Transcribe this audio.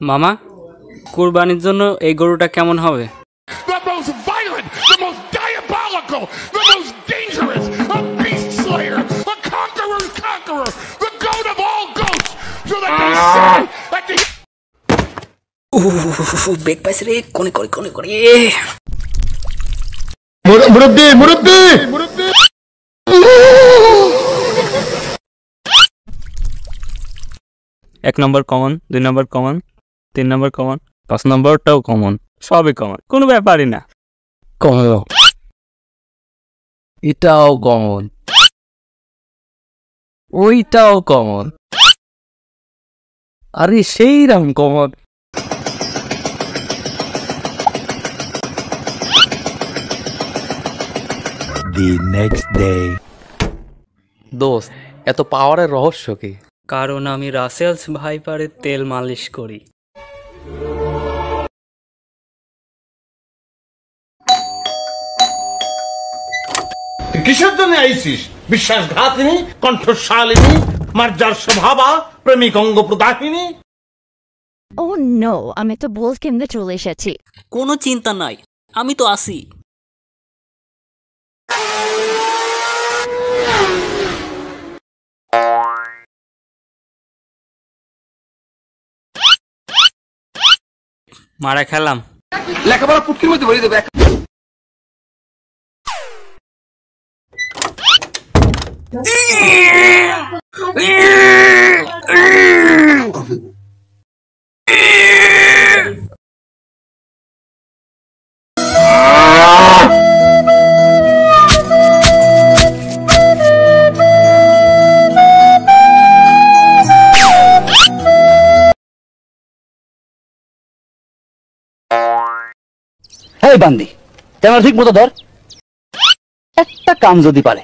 মামা কুরবানির জন্য এই গরুটা কেমন হবে? The most violent, the most diabolical, the most dangerous, a beast slayer, a conqueror's conqueror, the goat of all goats, so that they say at the বেগ পাইছে রে, কোনে করে কোনে করে মুরব্বি মুরব্বি মুরব্বি এক নম্বর কমন, 2 নম্বর কমন, 3 নম্বর কমন, 5 নম্বরটাও কমন, সবই কমন, কোনো ব্যাপারই না। কমন, এটাও কমন, ওইটাও কমন, আরে সেই Ram common. The next day. দোস্ত, এত পাওয়ারের রহস্য কি? কারণ আমি রাসেলস ভাইপারের তেল মালিশ করি। কিসের জন্য আইসিস? বিশ্বাসঘাতিনী, কণ্ঠশালিনী, মার্জার স্বভাবা, প্রেমিক অঙ্গ প্রদাহিনী। ও নো, আমি তো বল কেন্দ্রে চলে এসেছি। কোনো চিন্তা নাই, আমি তো আসি। মারা খেলাম। লেখাপড়া পুটকির মধ্যে ভরে দেবে। এই বান্দি, ক্যামেরা ঠিক মতো ধর। একটা কাম যদি পারে